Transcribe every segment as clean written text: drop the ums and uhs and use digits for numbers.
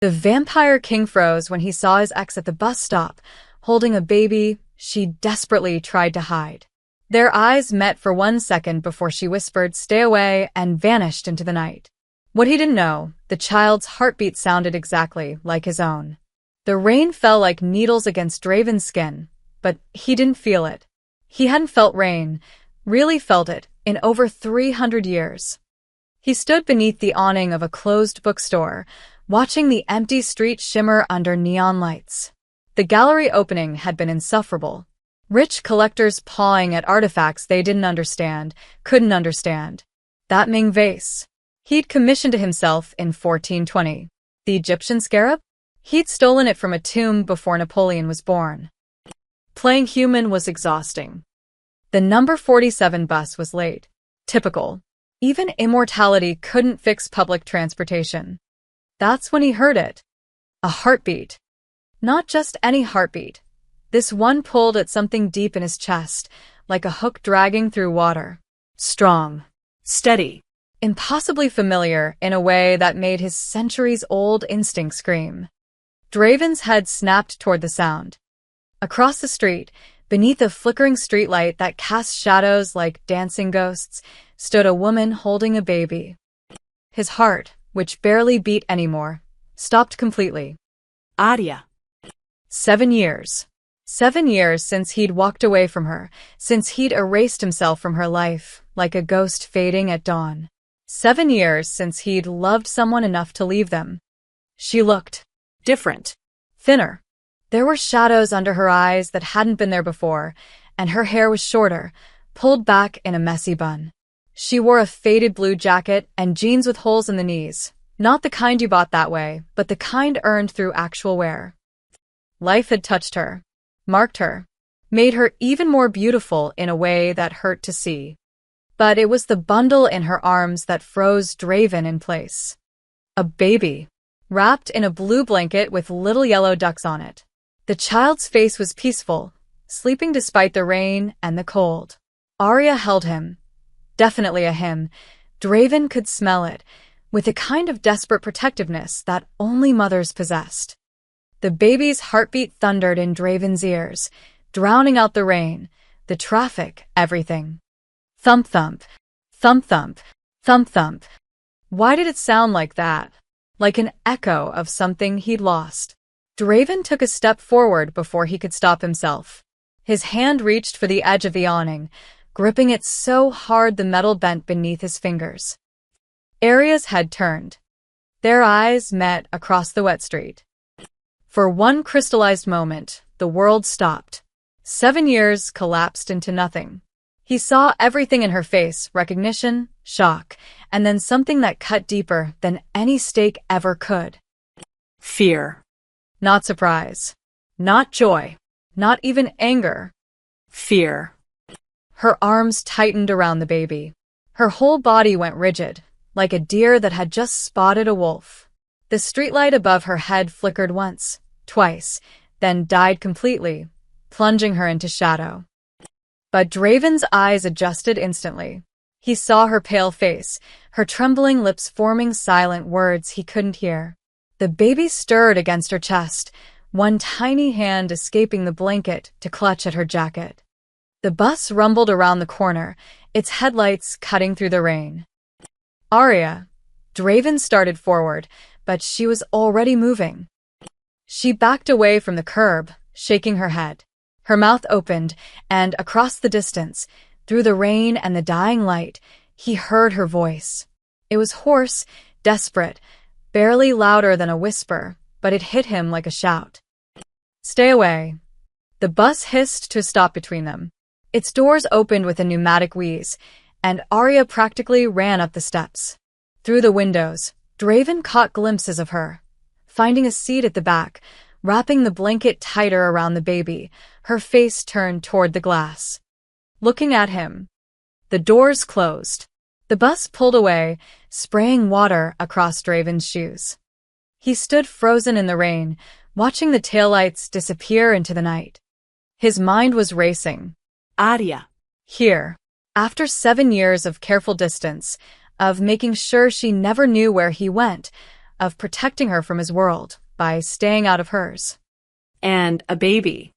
The vampire king froze when he saw his ex at the bus stop, holding a baby she desperately tried to hide. Their eyes met for 1 second before she whispered, "Stay away," and vanished into the night. What he didn't know, the child's heartbeat sounded exactly like his own. The rain fell like needles against Draven's skin, but he didn't feel it. He hadn't felt rain, really felt it, in over 300 years. He stood beneath the awning of a closed bookstore, watching the empty street shimmer under neon lights. The gallery opening had been insufferable. Rich collectors pawing at artifacts they couldn't understand. That Ming vase. He'd commissioned it himself in 1420. The Egyptian scarab? He'd stolen it from a tomb before Napoleon was born. Playing human was exhausting. The number 47 bus was late. Typical. Even immortality couldn't fix public transportation. That's when he heard it. A heartbeat. Not just any heartbeat. This one pulled at something deep in his chest, like a hook dragging through water. Strong. Steady. Impossibly familiar in a way that made his centuries-old instinct scream. Draven's head snapped toward the sound. Across the street, beneath a flickering streetlight that cast shadows like dancing ghosts, stood a woman holding a baby. His heart, which barely beat anymore, stopped completely. Arya. 7 years. 7 years since he'd walked away from her, since he'd erased himself from her life, like a ghost fading at dawn. 7 years since he'd loved someone enough to leave them. She looked Different. thinner. There were shadows under her eyes that hadn't been there before, and her hair was shorter, pulled back in a messy bun. She wore a faded blue jacket and jeans with holes in the knees, not the kind you bought that way, but the kind earned through actual wear. Life had touched her, marked her, made her even more beautiful in a way that hurt to see. But it was the bundle in her arms that froze Draven in place. A baby, wrapped in a blue blanket with little yellow ducks on it. The child's face was peaceful, sleeping despite the rain and the cold. Arya held him. Definitely a him. Draven could smell it, with a kind of desperate protectiveness that only mothers possessed. The baby's heartbeat thundered in Draven's ears, drowning out the rain, the traffic, everything. Thump-thump, thump-thump, thump-thump. Why did it sound like that? Like an echo of something he'd lost. Draven took a step forward before he could stop himself. His hand reached for the edge of the awning, gripping it so hard the metal bent beneath his fingers. Arya's head turned. Their eyes met across the wet street. For one crystallized moment, the world stopped. 7 years collapsed into nothing. He saw everything in her face, recognition, shock, and then something that cut deeper than any stake ever could. Fear. Not surprise. Not joy. Not even anger. Fear. Her arms tightened around the baby. Her whole body went rigid, like a deer that had just spotted a wolf. The streetlight above her head flickered once, twice, then died completely, plunging her into shadow. But Draven's eyes adjusted instantly. He saw her pale face, her trembling lips forming silent words he couldn't hear. The baby stirred against her chest, one tiny hand escaping the blanket to clutch at her jacket. The bus rumbled around the corner, its headlights cutting through the rain. Arya. Draven started forward, but she was already moving. She backed away from the curb, shaking her head. Her mouth opened, and across the distance, through the rain and the dying light, he heard her voice. It was hoarse, desperate, barely louder than a whisper, but it hit him like a shout. "Stay away." The bus hissed to a stop between them. Its doors opened with a pneumatic wheeze, and Arya practically ran up the steps. Through the windows, Draven caught glimpses of her, finding a seat at the back, wrapping the blanket tighter around the baby, her face turned toward the glass. Looking at him. The doors closed. The bus pulled away, spraying water across Draven's shoes. He stood frozen in the rain, watching the taillights disappear into the night. His mind was racing. Arya. Here. After 7 years of careful distance, of making sure she never knew where he went, of protecting her from his world by staying out of hers. And a baby.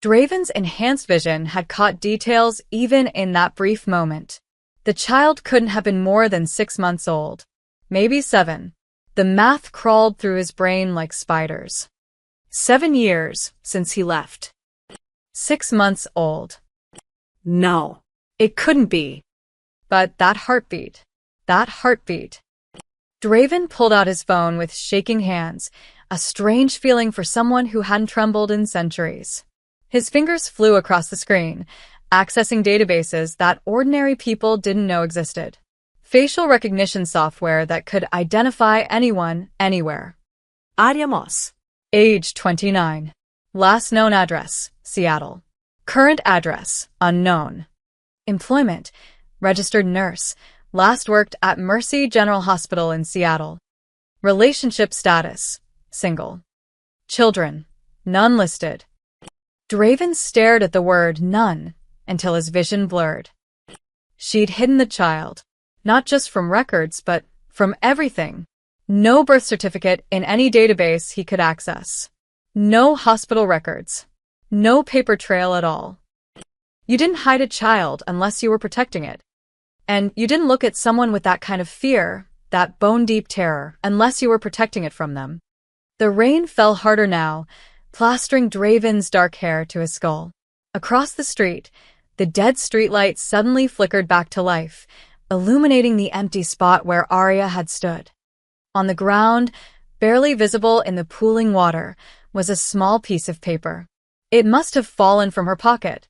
Draven's enhanced vision had caught details even in that brief moment. The child couldn't have been more than 6 months old. Maybe 7. The math crawled through his brain like spiders. 7 years since he left. 6 months old. No, it couldn't be. But that heartbeat. Draven pulled out his phone with shaking hands, a strange feeling for someone who hadn't trembled in centuries. His fingers flew across the screen, accessing databases that ordinary people didn't know existed. Facial recognition software that could identify anyone, anywhere. Arya Moss. Age 29. Last known address, Seattle. Current address, unknown. Employment, registered nurse. Last worked at Mercy General Hospital in Seattle. Relationship status, single. Children, none listed. Draven stared at the word none until his vision blurred. She'd hidden the child, not just from records, but from everything. No birth certificate in any database he could access. No hospital records. No paper trail at all. You didn't hide a child unless you were protecting it. And you didn't look at someone with that kind of fear, that bone-deep terror, unless you were protecting it from them. The rain fell harder now, plastering Draven's dark hair to his skull. Across the street, the dead streetlight suddenly flickered back to life, illuminating the empty spot where Arya had stood. On the ground, barely visible in the pooling water, was a small piece of paper. It must have fallen from her pocket.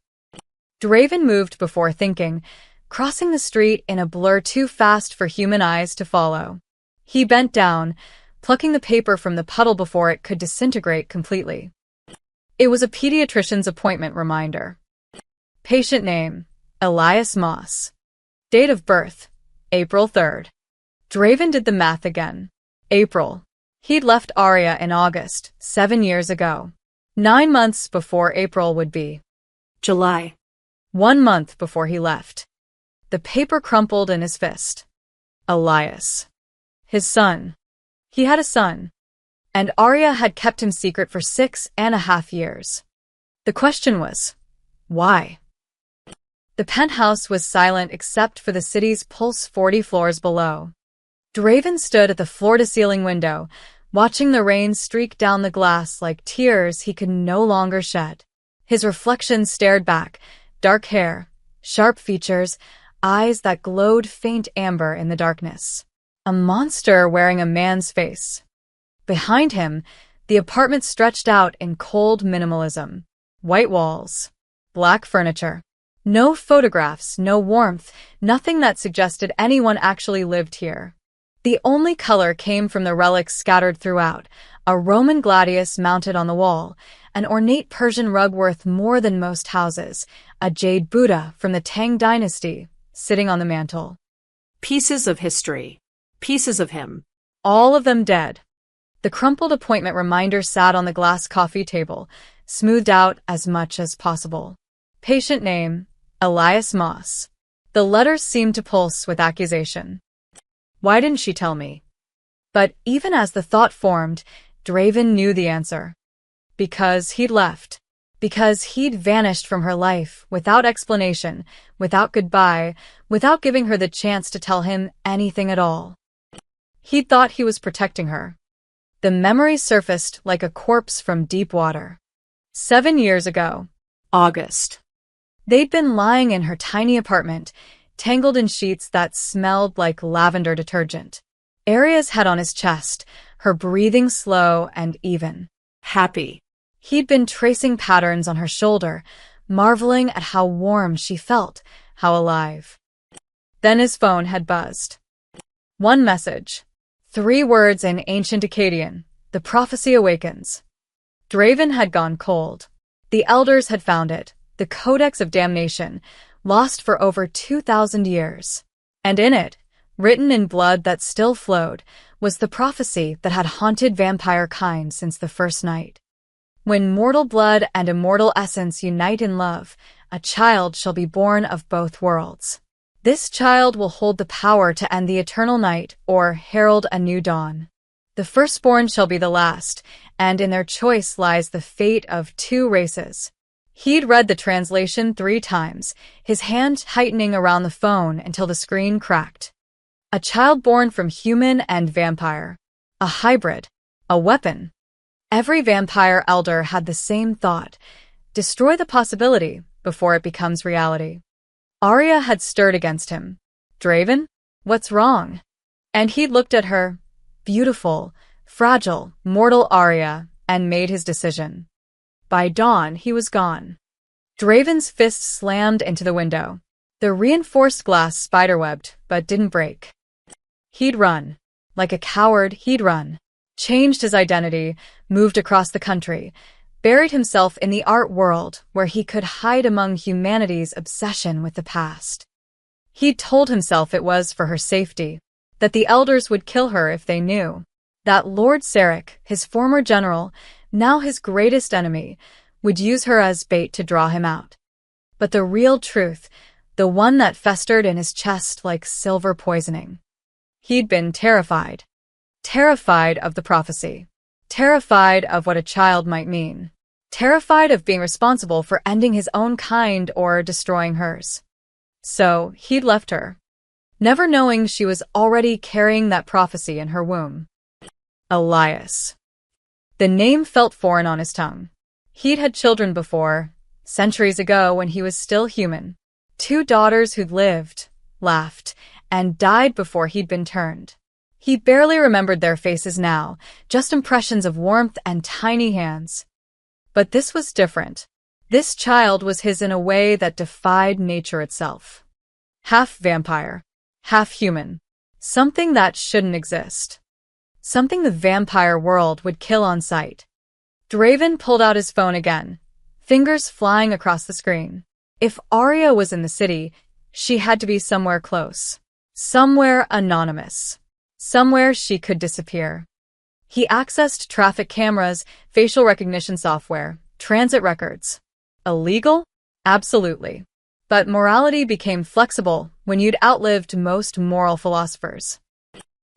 Draven moved before thinking, crossing the street in a blur too fast for human eyes to follow. He bent down, plucking the paper from the puddle before it could disintegrate completely. It was a pediatrician's appointment reminder. Patient name, Elias Moss. Date of birth, April 3rd. Draven did the math again. April. He'd left Arya in August, 7 years ago. 9 months before April would be. July. 1 month before he left. The paper crumpled in his fist. Elias. His son. He had a son. And Arya had kept him secret for 6.5 years. The question was, why? The penthouse was silent except for the city's pulse 40 floors below. Draven stood at the floor-to-ceiling window, watching the rain streak down the glass like tears he could no longer shed. His reflection stared back, dark hair, sharp features, eyes that glowed faint amber in the darkness. A monster wearing a man's face. Behind him, the apartment stretched out in cold minimalism. White walls. Black furniture. No photographs, no warmth, nothing that suggested anyone actually lived here. The only color came from the relics scattered throughout, a Roman gladius mounted on the wall, an ornate Persian rug worth more than most houses, a jade Buddha from the Tang dynasty, sitting on the mantel. Pieces of history. Pieces of him. All of them dead. The crumpled appointment reminder sat on the glass coffee table, smoothed out as much as possible. Patient name, Elias Moss. The letters seemed to pulse with accusation. Why didn't she tell me? But even as the thought formed, Draven knew the answer. Because he'd left. Because he'd vanished from her life, without explanation, without goodbye, without giving her the chance to tell him anything at all. He'd thought he was protecting her. The memory surfaced like a corpse from deep water. 7 years ago. August. They'd been lying in her tiny apartment, tangled in sheets that smelled like lavender detergent. Arya's head on his chest, her breathing slow and even. Happy. He'd been tracing patterns on her shoulder, marveling at how warm she felt, how alive. Then his phone had buzzed. One message. 3 words in ancient Akkadian. The prophecy awakens. Draven had gone cold. The elders had found it, the Codex of Damnation, lost for over 2,000 years. And in it, written in blood that still flowed, was the prophecy that had haunted vampire kind since the first night. When mortal blood and immortal essence unite in love, a child shall be born of both worlds. This child will hold the power to end the eternal night or herald a new dawn. The The firstborn shall be the last, and in their choice lies the fate of two races. He'd read the translation 3 times, his hand tightening around the phone until the screen cracked. A child born from human and vampire. A hybrid. A weapon. Every vampire elder had the same thought. Destroy the possibility before it becomes reality. Arya had stirred against him. Draven? What's wrong? And he'd looked at her, beautiful, fragile, mortal Arya, and made his decision. By dawn, he was gone. Draven's fist slammed into the window. The reinforced glass spiderwebbed, but didn't break. He'd run. Like a coward, he'd run. Changed his identity, moved across the country, buried himself in the art world where he could hide among humanity's obsession with the past. He'd told himself it was for her safety, that the elders would kill her if they knew, that Lord Sarek, his former general, now his greatest enemy, would use her as bait to draw him out. But the real truth, the one that festered in his chest like silver poisoning. He'd been terrified. Terrified of the prophecy. Terrified of what a child might mean. Terrified of being responsible for ending his own kind or destroying hers. So he'd left her, never knowing she was already carrying that prophecy in her womb. Elias. The name felt foreign on his tongue. He'd had children before, centuries ago when he was still human. 2 daughters who'd lived, laughed, and died before he'd been turned. He barely remembered their faces now, just impressions of warmth and tiny hands. But this was different. This child was his in a way that defied nature itself. Half vampire, half human. Something that shouldn't exist. Something the vampire world would kill on sight. Draven pulled out his phone again, fingers flying across the screen. If Arya was in the city, she had to be somewhere close. Somewhere anonymous. Somewhere she could disappear. He accessed traffic cameras, facial recognition software, transit records. Illegal? Absolutely. But morality became flexible when you'd outlived most moral philosophers.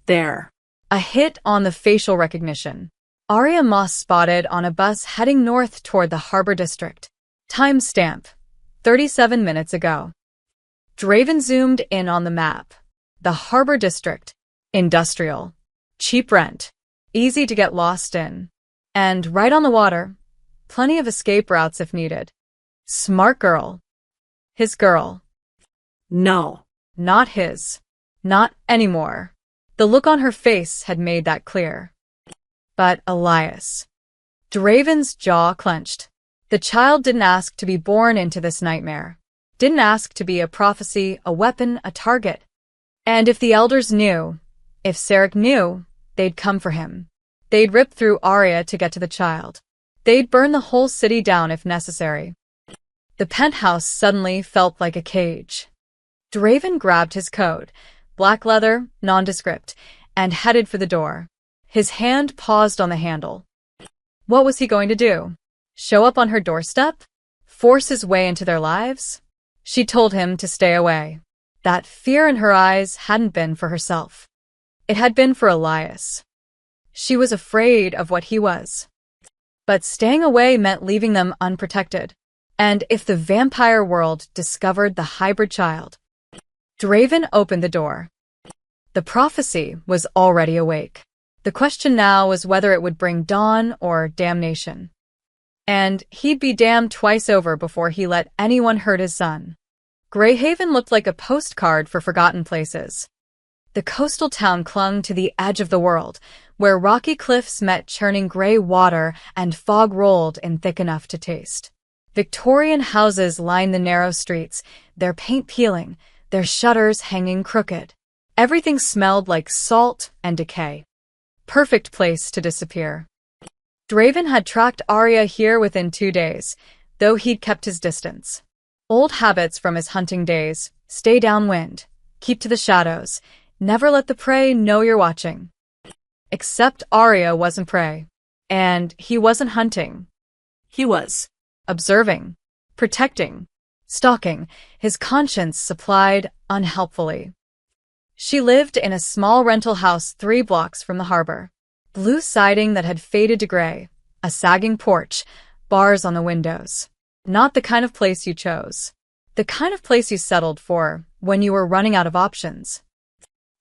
There. A hit on the facial recognition. Arya Moss spotted on a bus heading north toward the Harbor District. Timestamp. 37 minutes ago. Draven zoomed in on the map. The Harbor District. Industrial. Cheap rent. Easy to get lost in. And right on the water. Plenty of escape routes if needed. Smart girl. His girl. No. Not his. Not anymore. The look on her face had made that clear. But Elias. Draven's jaw clenched. The child didn't ask to be born into this nightmare. Didn't ask to be a prophecy, a weapon, a target. And if the elders knew, if Sarek knew, they'd come for him. They'd rip through Arya to get to the child. They'd burn the whole city down if necessary. The penthouse suddenly felt like a cage. Draven grabbed his coat, black leather, nondescript, and headed for the door. His hand paused on the handle. What was he going to do? Show up on her doorstep? Force his way into their lives? She told him to stay away. That fear in her eyes hadn't been for herself. It had been for Elias. She was afraid of what he was. But staying away meant leaving them unprotected. And if the vampire world discovered the hybrid child. Draven opened the door. The prophecy was already awake. The question now was whether it would bring dawn or damnation. And he'd be damned twice over before he let anyone hurt his son. Greyhaven looked like a postcard for forgotten places. The coastal town clung to the edge of the world, where rocky cliffs met churning gray water and fog rolled in thick enough to taste. Victorian houses lined the narrow streets, their paint peeling, their shutters hanging crooked. Everything smelled like salt and decay. Perfect place to disappear. Draven had tracked Arya here within 2 days, though he'd kept his distance. Old habits from his hunting days: stay downwind, keep to the shadows, never let the prey know you're watching. Except Arya wasn't prey. And he wasn't hunting. He was. Observing. Protecting. Stalking. His conscience supplied unhelpfully. She lived in a small rental house 3 blocks from the harbor. Blue siding that had faded to gray, a sagging porch, bars on the windows. Not the kind of place you chose. The kind of place you settled for when you were running out of options.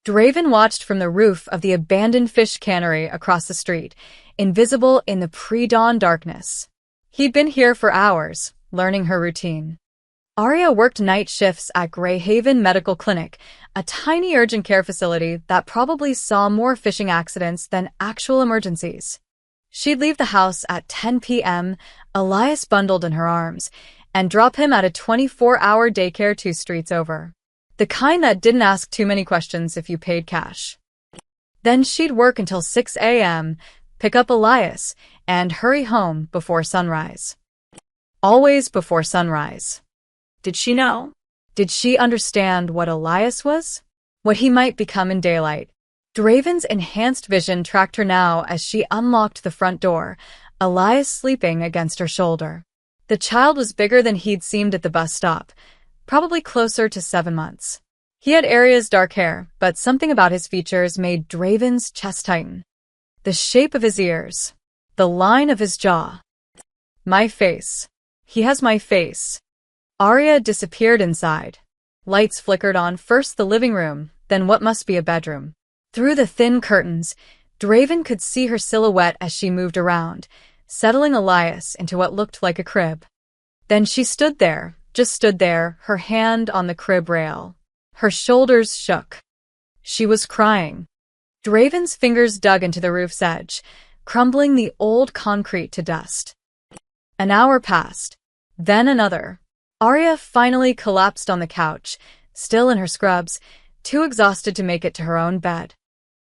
Draven watched from the roof of the abandoned fish cannery across the street, invisible in the pre-dawn darkness. He'd been here for hours, learning her routine. Arya worked night shifts at Greyhaven Medical Clinic, a tiny urgent care facility that probably saw more fishing accidents than actual emergencies. She'd leave the house at 10 p.m., Elias bundled in her arms, and drop him at a 24-hour daycare 2 streets over. The kind that didn't ask too many questions if you paid cash. Then she'd work until 6 a.m., pick up Elias, and hurry home before sunrise. Always before sunrise. Did she know? Did she understand what Elias was? What he might become in daylight? Draven's enhanced vision tracked her now as she unlocked the front door, Elias sleeping against her shoulder. The child was bigger than he'd seemed at the bus stop, probably closer to 7 months. He had Arya's dark hair, but something about his features made Draven's chest tighten. The shape of his ears. The line of his jaw. My face. He has my face. Arya disappeared inside. Lights flickered on first the living room, then what must be a bedroom. Through the thin curtains, Draven could see her silhouette as she moved around, settling Elias into what looked like a crib. Then she stood there, just stood there, her hand on the crib rail. Her shoulders shook. She was crying. Draven's fingers dug into the roof's edge, crumbling the old concrete to dust. An hour passed. Then another. Arya finally collapsed on the couch, still in her scrubs, too exhausted to make it to her own bed.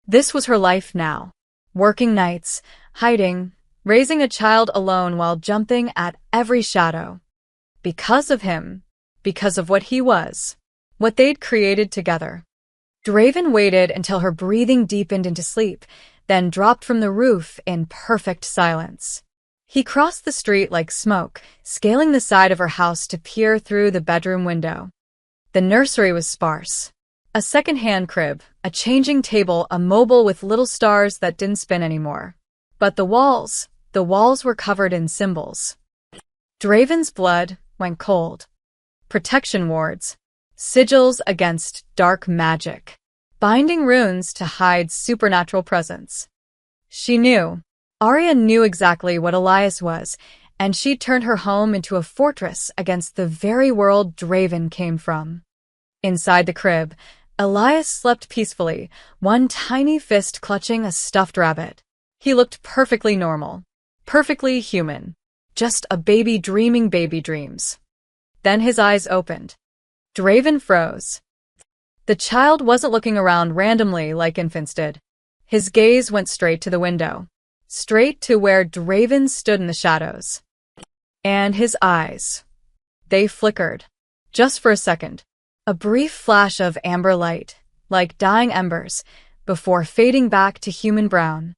This was her life now. Working nights, hiding, raising a child alone while jumping at every shadow. Because of him. Because of what he was. What they'd created together. Draven waited until her breathing deepened into sleep, then dropped from the roof in perfect silence. He crossed the street like smoke, scaling the side of her house to peer through the bedroom window. The nursery was sparse. A second-hand crib, a changing table, a mobile with little stars that didn't spin anymore. But the walls were covered in symbols. Draven's blood went cold. Protection wards. Sigils against dark magic. Binding runes to hide supernatural presence. She knew. Arya knew exactly what Elias was, and she'd turned her home into a fortress against the very world Draven came from. Inside the crib, Elias slept peacefully, one tiny fist clutching a stuffed rabbit. He looked perfectly normal. Perfectly human. Just a baby dreaming baby dreams. Then his eyes opened. Draven froze. The child wasn't looking around randomly like infants did. His gaze went straight to the window. Straight to where Draven stood in the shadows. And his eyes. They flickered. Just for a second. A brief flash of amber light, like dying embers, before fading back to human brown.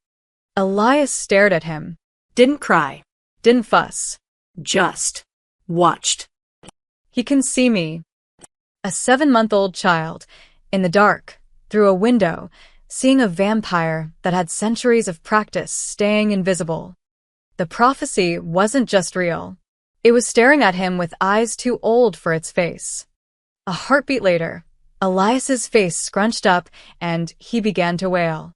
Elias stared at him. Didn't cry. Didn't fuss. Just watched. He can see me. A 7-month-old child, in the dark, through a window, seeing a vampire that had centuries of practice staying invisible. The prophecy wasn't just real. It was staring at him with eyes too old for its face. A heartbeat later, Elias's face scrunched up and he began to wail.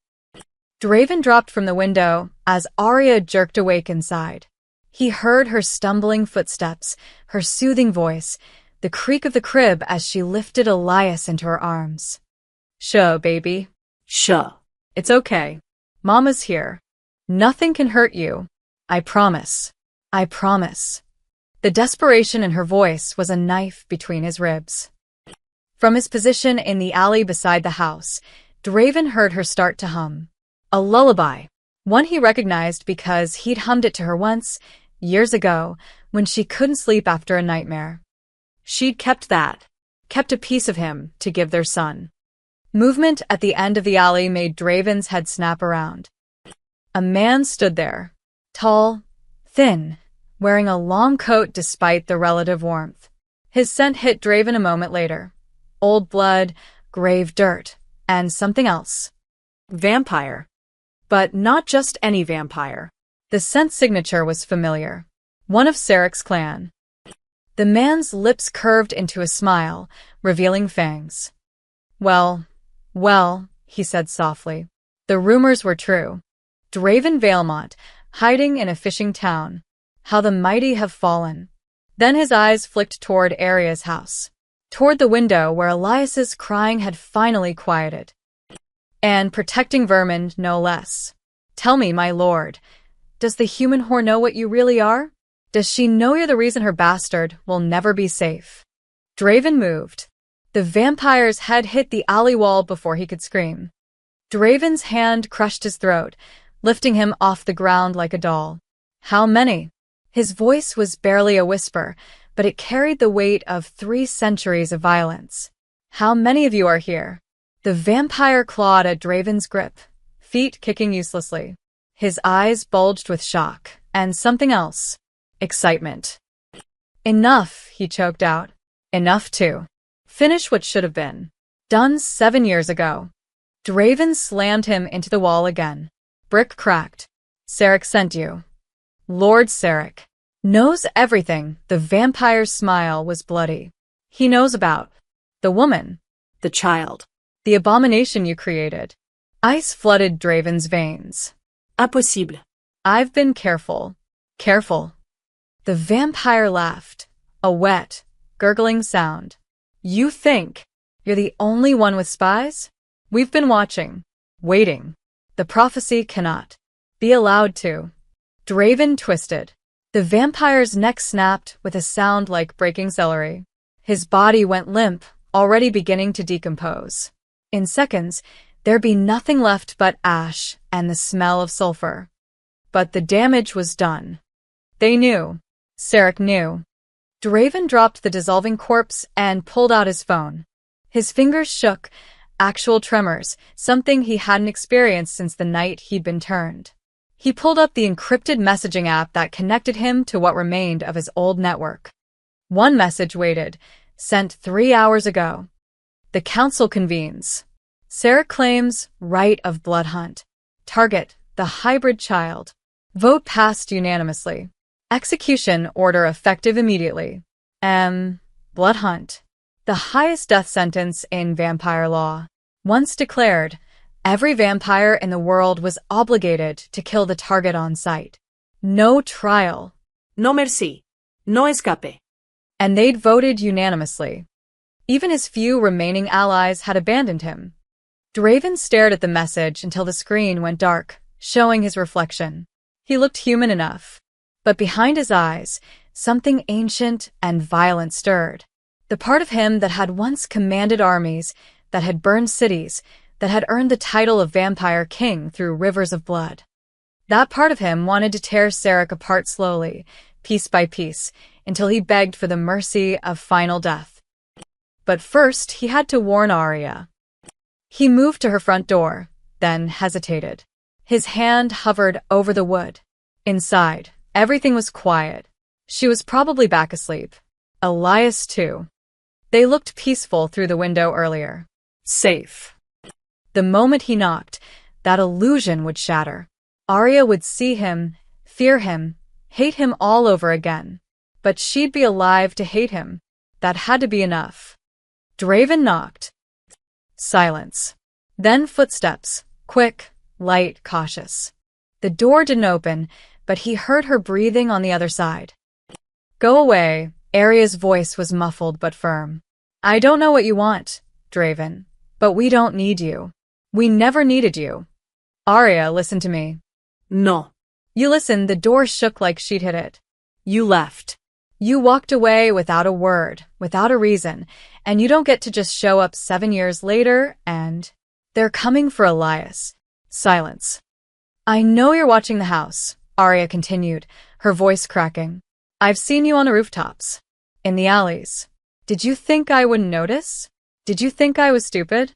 Draven dropped from the window as Arya jerked awake inside. He heard her stumbling footsteps, her soothing voice, the creak of the crib as she lifted Elias into her arms. Shuh, baby. Shuh. It's okay. Mama's here. Nothing can hurt you. I promise. I promise. The desperation in her voice was a knife between his ribs. From his position in the alley beside the house, Draven heard her start to hum. A lullaby. One he recognized because he'd hummed it to her once, years ago, when she couldn't sleep after a nightmare. She'd kept that. Kept a piece of him to give their son. Movement at the end of the alley made Draven's head snap around. A man stood there. Tall, thin, wearing a long coat despite the relative warmth. His scent hit Draven a moment later. Old blood, grave dirt, and something else. Vampire. But not just any vampire. The scent signature was familiar. One of Sarek's clan. The man's lips curved into a smile, revealing fangs. Well, he said softly. The rumors were true. Draven Valemont, hiding in a fishing town. How the mighty have fallen. Then his eyes flicked toward Arya's house. Toward the window where Elias's crying had finally quieted. And protecting Vermund, no less. Tell me, my lord, does the human whore know what you really are? Does she know you're the reason her bastard will never be safe? Draven moved. The vampire's head hit the alley wall before he could scream. Draven's hand crushed his throat, lifting him off the ground like a doll. How many? His voice was barely a whisper, but it carried the weight of 3 centuries of violence. How many of you are here? The vampire clawed at Draven's grip, feet kicking uselessly. His eyes bulged with shock, and something else. Excitement. Enough, he choked out. Enough to finish what should have been done 7 years ago. Draven slammed him into the wall again. Brick cracked. Sarek sent you. Lord Sarek knows everything. The vampire's smile was bloody. He knows about the woman, The child. the abomination you created. Ice flooded Draven's veins. Impossible. I've been careful. Careful. The vampire laughed, a wet, gurgling sound. You think you're the only one with spies? We've been watching, waiting. The prophecy cannot be allowed to. Draven twisted. The vampire's neck snapped with a sound like breaking celery. His body went limp, already beginning to decompose. In seconds, there'd be nothing left but ash and the smell of sulfur. But the damage was done. They knew. Sarek knew. Draven dropped the dissolving corpse and pulled out his phone. His fingers shook, actual tremors, something he hadn't experienced since the night he'd been turned. He pulled up the encrypted messaging app that connected him to what remained of his old network. One message waited, sent 3 hours ago. The council convenes. Sarek claims right of blood hunt. Target, the hybrid child. Vote passed unanimously. Execution order effective immediately. Blood hunt. The highest death sentence in vampire law. Once declared, every vampire in the world was obligated to kill the target on sight. No trial. No merci. No escape. And they'd voted unanimously. Even his few remaining allies had abandoned him. Draven stared at the message until the screen went dark, showing his reflection. He looked human enough. But behind his eyes, something ancient and violent stirred. The part of him that had once commanded armies, that had burned cities, that had earned the title of Vampire King through rivers of blood. That part of him wanted to tear Sarek apart slowly, piece by piece, until he begged for the mercy of final death. But first, he had to warn Arya. He moved to her front door, then hesitated. His hand hovered over the wood. Inside, everything was quiet. She was probably back asleep. Elias, too. They looked peaceful through the window earlier. Safe. The moment he knocked, that illusion would shatter. Arya would see him, fear him, hate him all over again. But she'd be alive to hate him. That had to be enough. Draven knocked. Silence. Then footsteps, quick, light, cautious. The door didn't open, but he heard her breathing on the other side. Go away. Arya's voice was muffled but firm. I don't know what you want, Draven, but we don't need you. We never needed you. Arya, listen to me. No. You listened, the door shook like she'd hit it. You left. You walked away without a word, without a reason, and you don't get to just show up 7 years later and... They're coming for Elias. Silence. I know you're watching the house, Arya continued, her voice cracking. I've seen you on the rooftops. In the alleys. Did you think I wouldn't notice? Did you think I was stupid?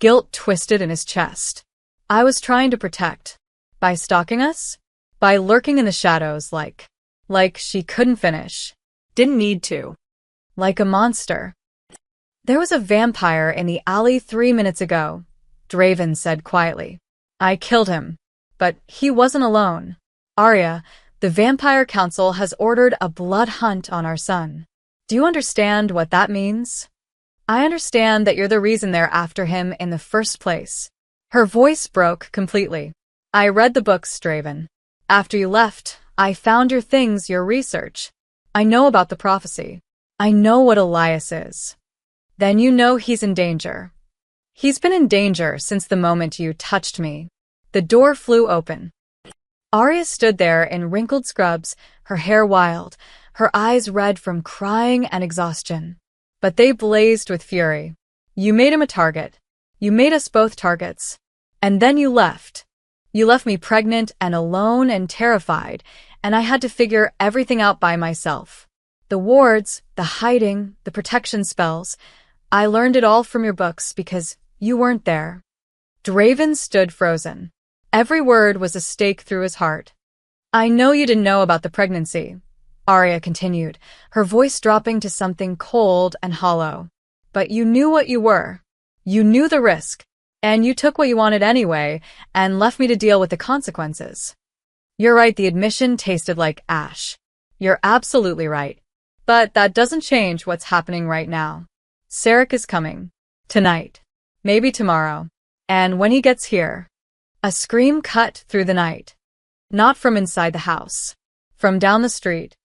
Guilt twisted in his chest. I was trying to protect. By stalking us? By lurking in the shadows like she couldn't finish. Didn't need to. Like a monster. There was a vampire in the alley 3 minutes ago, Draven said quietly. I killed him. But he wasn't alone. Arya, the Vampire Council has ordered a blood hunt on our son. Do you understand what that means? I understand that you're the reason they're after him in the first place. Her voice broke completely. I read the books, Draven. After you left, I found your things, your research. I know about the prophecy. I know what Elias is. Then you know he's in danger. He's been in danger since the moment you touched me. The door flew open. Arya stood there in wrinkled scrubs, her hair wild, her eyes red from crying and exhaustion. But they blazed with fury. You made him a target. You made us both targets. And then you left. You left me pregnant and alone and terrified, and I had to figure everything out by myself. The wards, the hiding, the protection spells. I learned it all from your books because you weren't there. Draven stood frozen. Every word was a stake through his heart. I know you didn't know about the pregnancy, Arya continued, her voice dropping to something cold and hollow. But you knew what you were. You knew the risk, and you took what you wanted anyway and left me to deal with the consequences. You're right, the admission tasted like ash. You're absolutely right. But that doesn't change what's happening right now. Sarek is coming. Tonight. Maybe tomorrow. And when he gets here... A scream cut through the night. Not from inside the house. From down the street.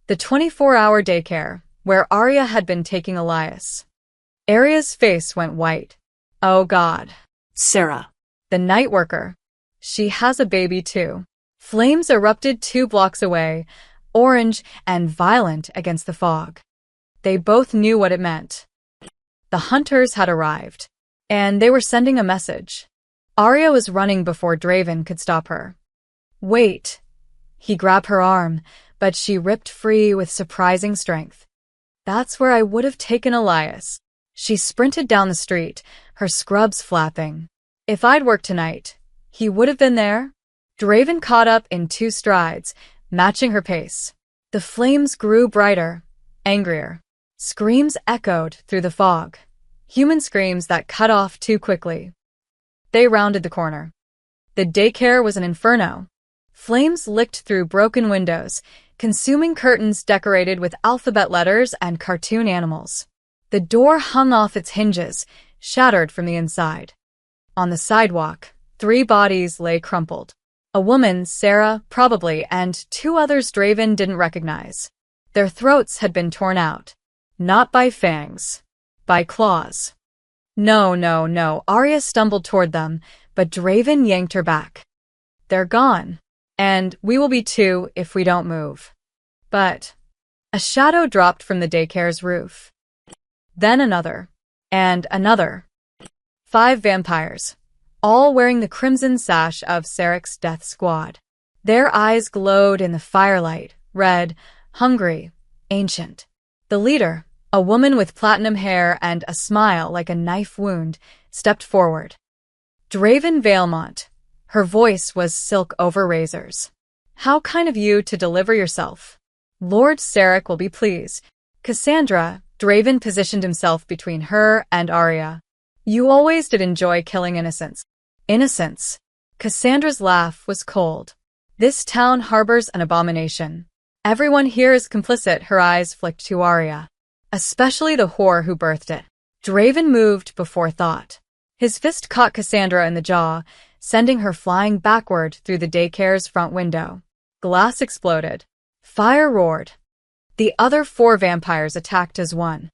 The 24-hour daycare, where Arya had been taking Elias. Arya's face went white. Oh God. Sarah. The night worker. She has a baby too. Flames erupted 2 blocks away, orange and violent against the fog. They both knew what it meant. The hunters had arrived, and they were sending a message. Arya was running before Draven could stop her. Wait. He grabbed her arm, but she ripped free with surprising strength. That's where I would have taken Elias. She sprinted down the street, her scrubs flapping. If I'd worked tonight, he would have been there. Draven caught up in 2 strides, matching her pace. The flames grew brighter, angrier. Screams echoed through the fog. Human screams that cut off too quickly. They rounded the corner. The daycare was an inferno. Flames licked through broken windows, consuming curtains decorated with alphabet letters and cartoon animals. The door hung off its hinges, shattered from the inside. On the sidewalk, 3 bodies lay crumpled. A woman, Sarah, probably, and 2 others Draven didn't recognize. Their throats had been torn out. Not by fangs. By claws. No. Arya stumbled toward them, but Draven yanked her back. They're gone. And we will be too if we don't move. But a shadow dropped from the daycare's roof. Then another. And another. 5 vampires, all wearing the crimson sash of Sarek's death squad. Their eyes glowed in the firelight, red, hungry, ancient. The leader, a woman with platinum hair and a smile like a knife wound, stepped forward. Draven Valemont. Her voice was silk over razors. How kind of you to deliver yourself. Lord Sarek will be pleased. Cassandra, Draven positioned himself between her and Arya. You always did enjoy killing innocents. Innocents. Cassandra's laugh was cold. This town harbors an abomination. Everyone here is complicit, her eyes flicked to Arya. Especially the whore who birthed it. Draven moved before thought. His fist caught Cassandra in the jaw, sending her flying backward through the daycare's front window. Glass exploded. Fire roared. The other 4 vampires attacked as one.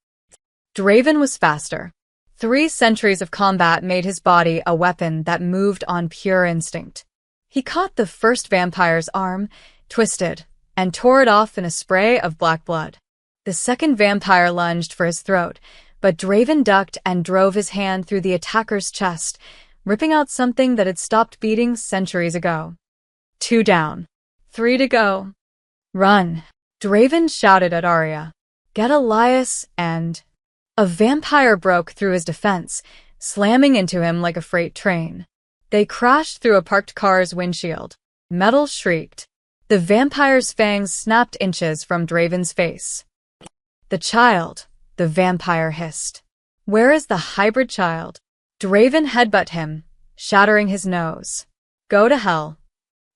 Draven was faster. 3 centuries of combat made his body a weapon that moved on pure instinct. He caught the first vampire's arm, twisted, and tore it off in a spray of black blood. The second vampire lunged for his throat, but Draven ducked and drove his hand through the attacker's chest, ripping out something that had stopped beating centuries ago. 2 down. 3 to go. Run. Draven shouted at Arya. Get Elias and... A vampire broke through his defense, slamming into him like a freight train. They crashed through a parked car's windshield. Metal shrieked. The vampire's fangs snapped inches from Draven's face. The child, the vampire hissed. Where is the hybrid child? Draven headbutt him, shattering his nose. Go to hell.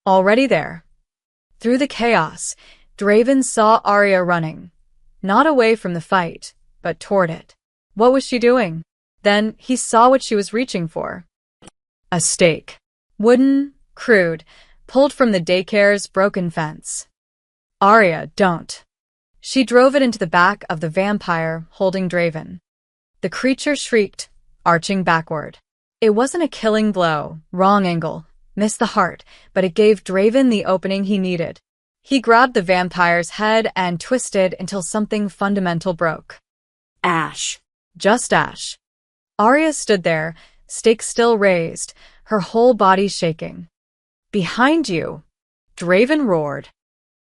Already there. Through the chaos, Draven saw Arya running. Not away from the fight, but toward it. What was she doing? Then he saw what she was reaching for. A stake. Wooden, crude, pulled from the daycare's broken fence. Arya, don't. She drove it into the back of the vampire, holding Draven. The creature shrieked, arching backward. It wasn't a killing blow, wrong angle, missed the heart, but it gave Draven the opening he needed. He grabbed the vampire's head and twisted until something fundamental broke. Ash. Just ash. Arya stood there, stake still raised, her whole body shaking. Behind you, Draven roared.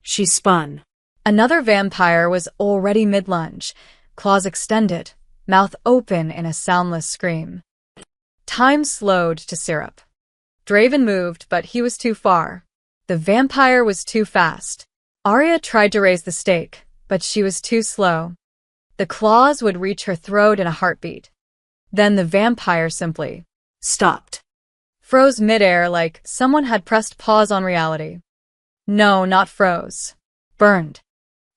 She spun. Another vampire was already mid-lunge, claws extended, mouth open in a soundless scream. Time slowed to syrup. Draven moved, but he was too far. The vampire was too fast. Arya tried to raise the stake, but she was too slow. The claws would reach her throat in a heartbeat. Then the vampire simply stopped. Froze midair like someone had pressed pause on reality. No, not froze. Burned.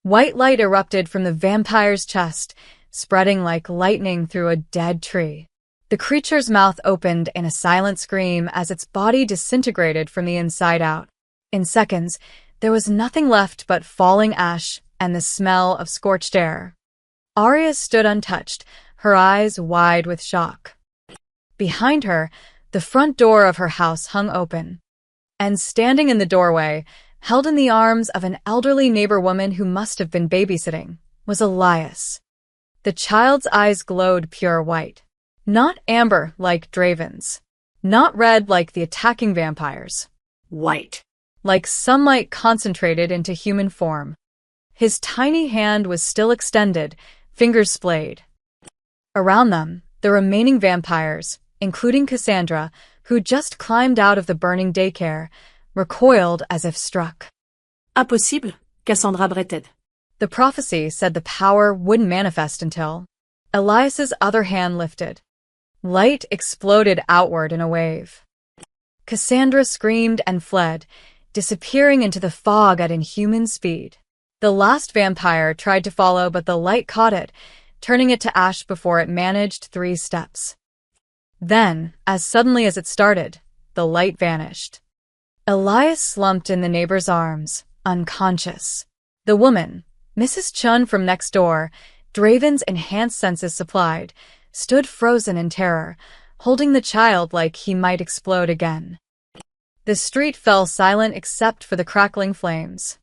White light erupted from the vampire's chest, spreading like lightning through a dead tree. The creature's mouth opened in a silent scream as its body disintegrated from the inside out. In seconds, there was nothing left but falling ash and the smell of scorched air. Arya stood untouched, her eyes wide with shock. Behind her, the front door of her house hung open. And standing in the doorway, held in the arms of an elderly neighbor woman who must have been babysitting, was Elias. The child's eyes glowed pure white. Not amber like Draven's. Not red like the attacking vampires. White. Like sunlight concentrated into human form. His tiny hand was still extended, fingers splayed. Around them, the remaining vampires, including Cassandra, who just climbed out of the burning daycare, recoiled as if struck. Impossible, Cassandra bretted. The prophecy said the power wouldn't manifest until Elias's other hand lifted. Light exploded outward in a wave. Cassandra screamed and fled, disappearing into the fog at inhuman speed. The last vampire tried to follow, but the light caught it, turning it to ash before it managed 3 steps. Then, as suddenly as it started, the light vanished. Elias slumped in the neighbor's arms, unconscious. The woman, Mrs. Chun from next door, Draven's enhanced senses supplied, stood frozen in terror, holding the child like he might explode again. The street fell silent except for the crackling flames.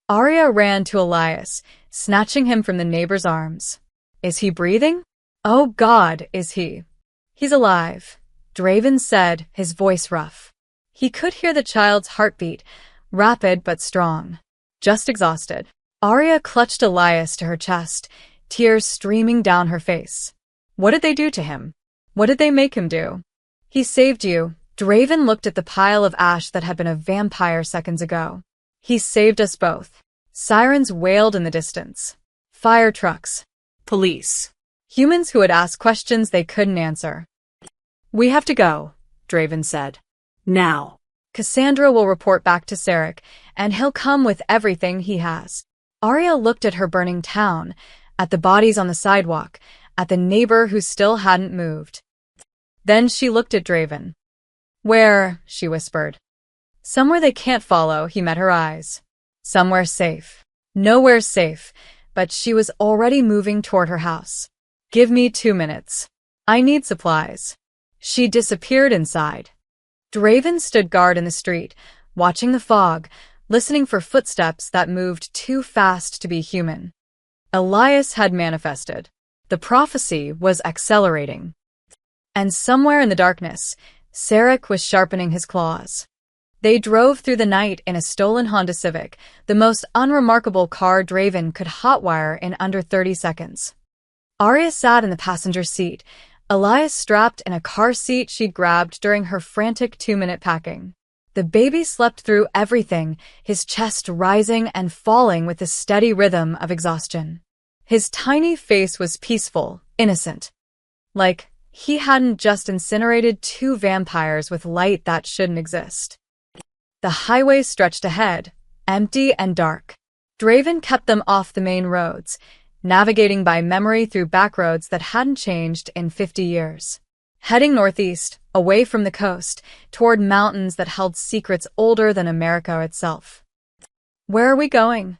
Arya ran to Elias, snatching him from the neighbor's arms. Is he breathing? Oh God, is he? He's alive, Draven said, his voice rough. He could hear the child's heartbeat, rapid but strong. Just exhausted. Arya clutched Elias to her chest, tears streaming down her face. What did they do to him? What did they make him do? He saved you. Draven looked at the pile of ash that had been a vampire seconds ago. He saved us both. Sirens wailed in the distance. Fire trucks. Police. Humans who would ask questions they couldn't answer. We have to go, Draven said. Now. Cassandra will report back to Sarek, and he'll come with everything he has. Arya looked at her burning town, at the bodies on the sidewalk, at the neighbor who still hadn't moved. Then she looked at Draven. Where? She whispered. Somewhere they can't follow, he met her eyes. Somewhere safe. Nowhere safe, but she was already moving toward her house. Give me 2 minutes. I need supplies. She disappeared inside. Draven stood guard in the street, watching the fog, listening for footsteps that moved too fast to be human. Elias had manifested. The prophecy was accelerating. And somewhere in the darkness, Sarek was sharpening his claws. They drove through the night in a stolen Honda Civic, the most unremarkable car Draven could hotwire in under 30 seconds. Arya sat in the passenger seat, Elias strapped in a car seat she'd grabbed during her frantic 2-minute packing. The baby slept through everything, his chest rising and falling with the steady rhythm of exhaustion. His tiny face was peaceful, innocent. Like he hadn't just incinerated 2 vampires with light that shouldn't exist. The highway stretched ahead, empty and dark. Draven kept them off the main roads, navigating by memory through backroads that hadn't changed in 50 years. Heading northeast, away from the coast, toward mountains that held secrets older than America itself. "Where are we going?"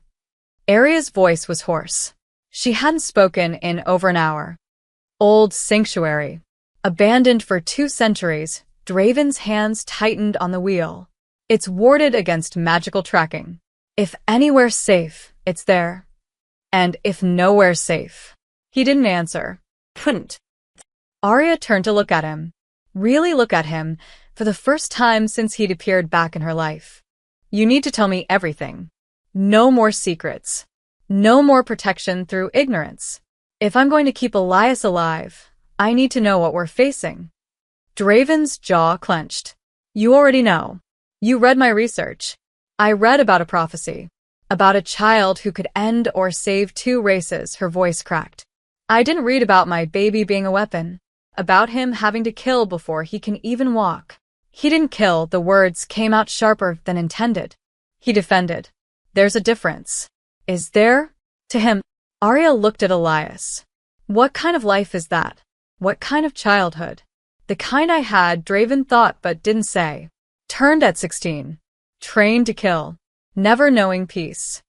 Arya's voice was hoarse. She hadn't spoken in over an hour. "Old sanctuary. Abandoned for 2 centuries," Draven's hands tightened on the wheel. "It's warded against magical tracking. If anywhere's safe, it's there. And if nowhere's safe." He didn't answer. Couldn't. Arya turned to look at him. Really look at him, for the first time since he'd appeared back in her life. "You need to tell me everything. No more secrets. No more protection through ignorance. If I'm going to keep Elias alive, I need to know what we're facing." Draven's jaw clenched. "You already know. You read my research. I read about a prophecy. About a child who could end or save 2 races," her voice cracked. "I didn't read about my baby being a weapon. About him having to kill before he can even walk." "He didn't kill," the words came out sharper than intended. He defended. "There's a difference." "Is there?" To him, Arya looked at Elias. "What kind of life is that? What kind of childhood?" "The kind I had," Draven thought but didn't say. "Turned at 16. Trained to kill. Never knowing peace."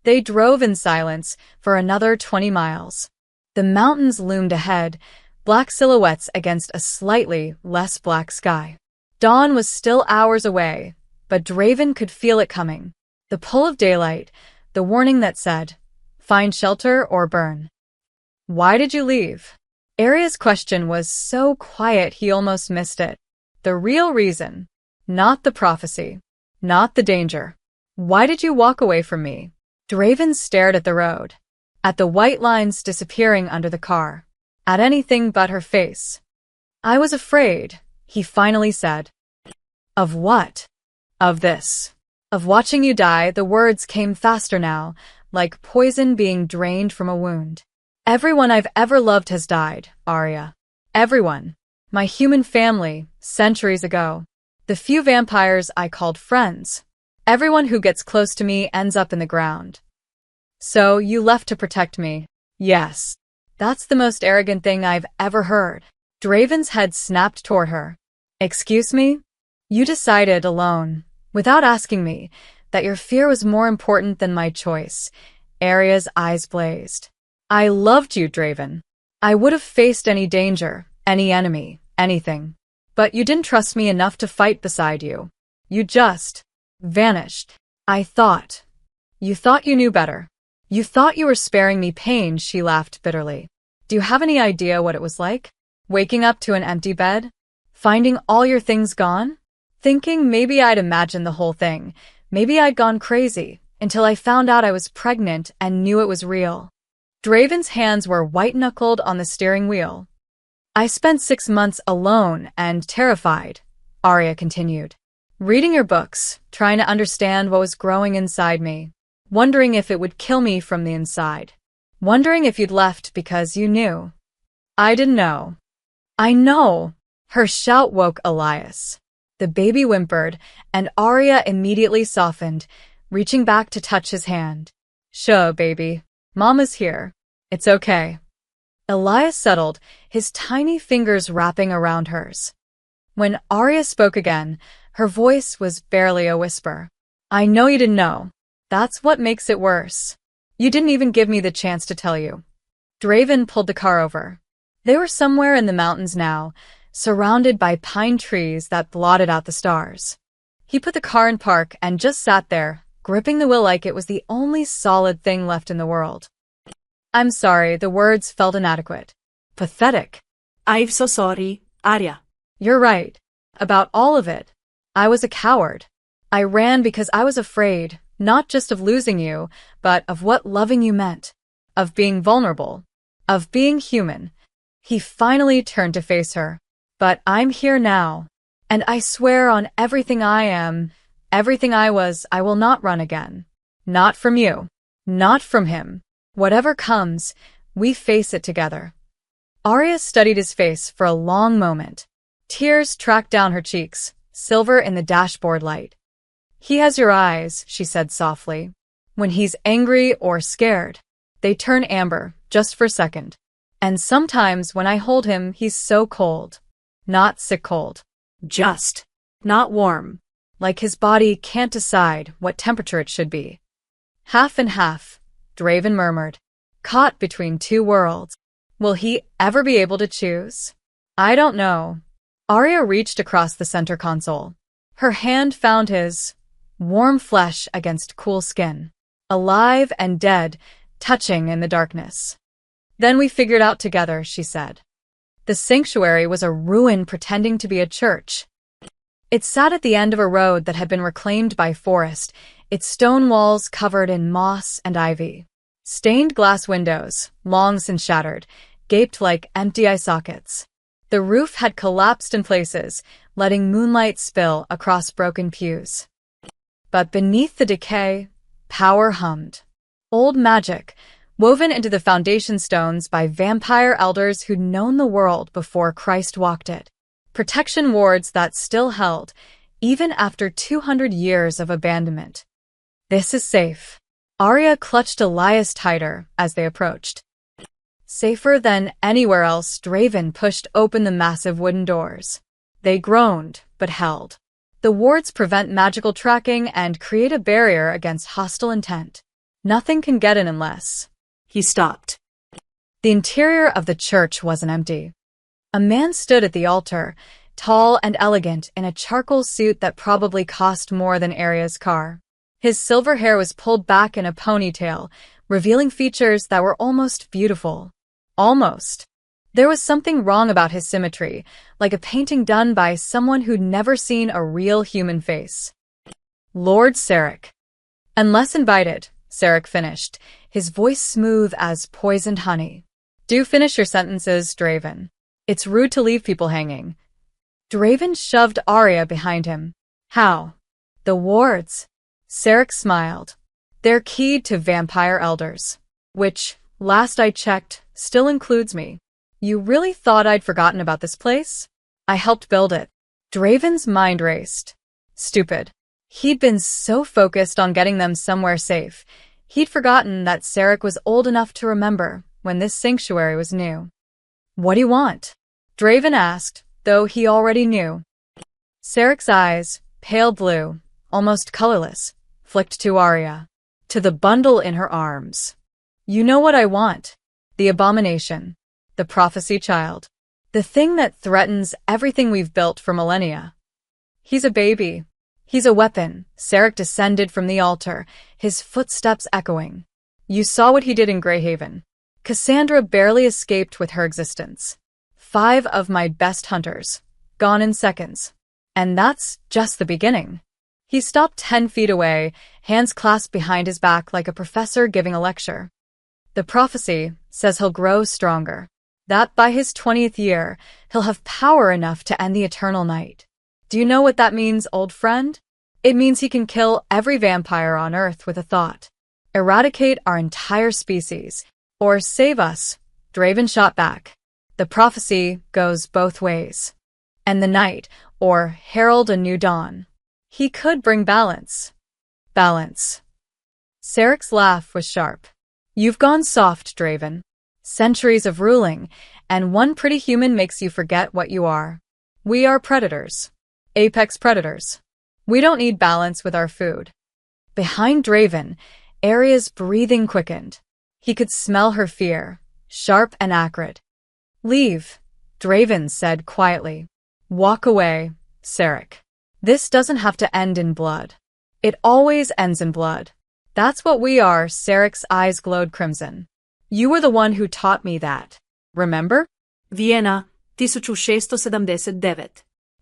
They drove in silence for another 20 miles. The mountains loomed ahead, black silhouettes against a slightly less black sky. Dawn was still hours away, but Draven could feel it coming. The pull of daylight, the warning that said, "Find shelter or burn." "Why did you leave?" Arya's question was so quiet he almost missed it. "The real reason. Not the prophecy. Not the danger. Why did you walk away from me?" Draven stared at the road. At the white lines disappearing under the car. At anything but her face. "I was afraid," he finally said. "Of what?" "Of this. Of watching you die." The words came faster now, like poison being drained from a wound. "Everyone I've ever loved has died, Arya. Everyone. My human family, centuries ago. The few vampires I called friends. Everyone who gets close to me ends up in the ground. So you left to protect me." "Yes." "That's the most arrogant thing I've ever heard." Draven's head snapped toward her. "Excuse me? You decided alone, without asking me, that your fear was more important than my choice." Arya's eyes blazed. "I loved you, Draven. I would have faced any danger, any enemy, anything. But you didn't trust me enough to fight beside you. You just vanished. I thought. You thought you knew better. You thought you were sparing me pain." She laughed bitterly. "Do you have any idea what it was like? Waking up to an empty bed? Finding all your things gone? Thinking maybe I'd imagined the whole thing. Maybe I'd gone crazy, until I found out I was pregnant and knew it was real." Draven's hands were white-knuckled on the steering wheel. "I spent 6 months alone and terrified," Arya continued. "Reading your books, trying to understand what was growing inside me. Wondering if it would kill me from the inside. Wondering if you'd left because you knew." "I didn't know." "I know!" Her shout woke Elias. The baby whimpered, and Arya immediately softened, reaching back to touch his hand. "Sure, baby. Mama's here. It's okay." Elias settled, his tiny fingers wrapping around hers. When Arya spoke again, her voice was barely a whisper. "I know you didn't know. That's what makes it worse. You didn't even give me the chance to tell you." Draven pulled the car over. They were somewhere in the mountains now, surrounded by pine trees that blotted out the stars. He put the car in park and just sat there, gripping the wheel like it was the only solid thing left in the world. "I'm sorry," the words felt inadequate. Pathetic. "I'm so sorry, Arya." "You're right. About all of it. I was a coward. I ran because I was afraid, not just of losing you, but of what loving you meant. Of being vulnerable. Of being human." He finally turned to face her. "But I'm here now. And I swear on everything I am, everything I was, I will not run again. Not from you. Not from him. Whatever comes, we face it together." Arya studied his face for a long moment. Tears tracked down her cheeks, silver in the dashboard light. He has your eyes, she said softly. When he's angry or scared, they turn amber, just for a second. And sometimes when I hold him, he's so cold. Not sick cold. Just. Not warm. Like his body can't decide what temperature it should be. Half and half, Draven murmured, caught between two worlds. Will he ever be able to choose? I don't know. Arya reached across the center console. Her hand found his, warm flesh against cool skin, alive and dead, touching in the darkness. Then we figured out together, she said. The sanctuary was a ruin pretending to be a church. It sat at the end of a road that had been reclaimed by forest, its stone walls covered in moss and ivy. Stained glass windows, long since shattered, gaped like empty eye sockets. The roof had collapsed in places, letting moonlight spill across broken pews. But beneath the decay, power hummed. Old magic, woven into the foundation stones by vampire elders who'd known the world before Christ walked it. Protection wards that still held, even after 200 years of abandonment. This is safe. Arya clutched Elias tighter as they approached. Safer than anywhere else, Draven pushed open the massive wooden doors. They groaned, but held. The wards prevent magical tracking and create a barrier against hostile intent. Nothing can get in unless... He stopped. The interior of the church wasn't empty. A man stood at the altar, tall and elegant in a charcoal suit that probably cost more than Arya's car. His silver hair was pulled back in a ponytail, revealing features that were almost beautiful. Almost. There was something wrong about his symmetry, like a painting done by someone who'd never seen a real human face. Lord Sarek. Unless invited, Sarek finished, his voice smooth as poisoned honey. Do finish your sentences, Draven. It's rude to leave people hanging. Draven shoved Arya behind him. How? The wards. Sarek smiled. They're keyed to vampire elders. Which, last I checked, still includes me. You really thought I'd forgotten about this place? I helped build it. Draven's mind raced. Stupid. He'd been so focused on getting them somewhere safe, he'd forgotten that Sarek was old enough to remember when this sanctuary was new. What do you want? Draven asked, though he already knew. Sarek's eyes, pale blue, almost colorless, flicked to Arya, to the bundle in her arms. You know what I want. The abomination. The prophecy child. The thing that threatens everything we've built for millennia. He's a baby. He's a weapon. Sarek descended from the altar, his footsteps echoing. You saw what he did in Greyhaven. Cassandra barely escaped with her existence. 5 of my best hunters. Gone in seconds. And that's just the beginning. He stopped 10 feet away, hands clasped behind his back like a professor giving a lecture. The prophecy says he'll grow stronger. That by his 20th year, he'll have power enough to end the eternal night. Do you know what that means, old friend? It means he can kill every vampire on Earth with a thought. Eradicate our entire species. Or save us. Draven shot back. The prophecy goes both ways. End the night, or herald a new dawn. He could bring balance. Balance. Sarek's laugh was sharp. You've gone soft, Draven. Centuries of ruling, and one pretty human makes you forget what you are. We are predators. Apex predators. We don't need balance with our food. Behind Draven, Arya's breathing quickened. He could smell her fear, sharp and acrid. Leave, Draven said quietly. Walk away, Sarek. This doesn't have to end in blood. It always ends in blood. That's what we are. Sarek's eyes glowed crimson. You were the one who taught me that. Remember? Vienna, 1679.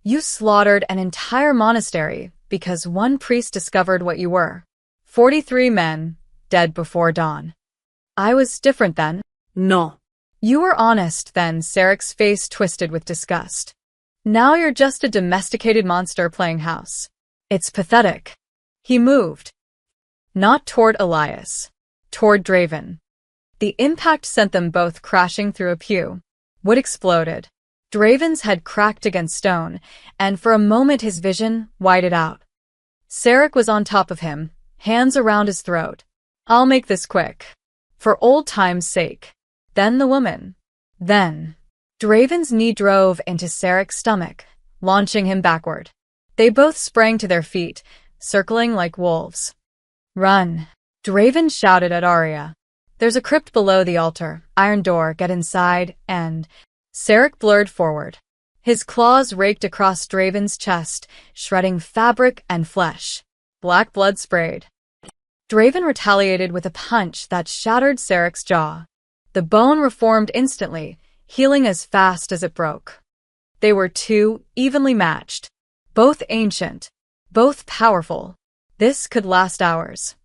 You slaughtered an entire monastery because one priest discovered what you were. 43 men, dead before dawn. I was different then. No. You were honest then. Sarek's face twisted with disgust. Now you're just a domesticated monster playing house. It's pathetic. He moved. Not toward Elias. Toward Draven. The impact sent them both crashing through a pew. Wood exploded. Draven's head cracked against stone, and for a moment his vision widened out. Sarek was on top of him, hands around his throat. I'll make this quick. For old time's sake. Then the woman. Then. Draven's knee drove into Sarek's stomach, launching him backward. They both sprang to their feet, circling like wolves. Run. Draven shouted at Arya. There's a crypt below the altar, iron door, get inside, and… Sarek blurred forward. His claws raked across Draven's chest, shredding fabric and flesh. Black blood sprayed. Draven retaliated with a punch that shattered Sarek's jaw. The bone reformed instantly, healing as fast as it broke. They were too evenly matched. Both ancient. Both powerful. This could last hours.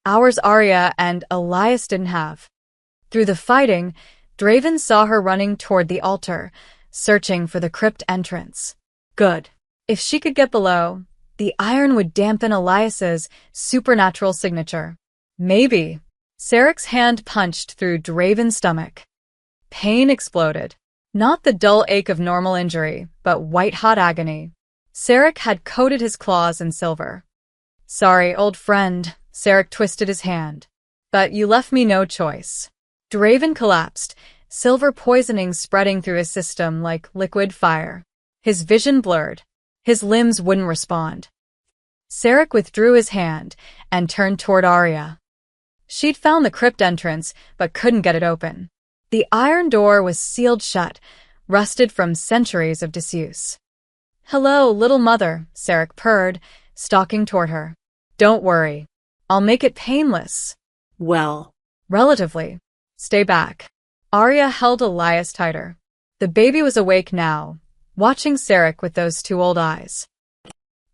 Hours Arya and Elias didn't have. Through the fighting, Draven saw her running toward the altar, searching for the crypt entrance. Good. If she could get below, the iron would dampen Elias's supernatural signature. Maybe. Sarek's hand punched through Draven's stomach. Pain exploded. Not the dull ache of normal injury, but white-hot agony. Sarek had coated his claws in silver. Sorry, old friend, Sarek twisted his hand. But you left me no choice. Draven collapsed, silver poisoning spreading through his system like liquid fire. His vision blurred. His limbs wouldn't respond. Sarek withdrew his hand and turned toward Arya. She'd found the crypt entrance, but couldn't get it open. The iron door was sealed shut, rusted from centuries of disuse. Hello, little mother, Sarek purred, stalking toward her. Don't worry. I'll make it painless. Well. Relatively. Stay back. Arya held Elias tighter. The baby was awake now, watching Sarek with those two old eyes.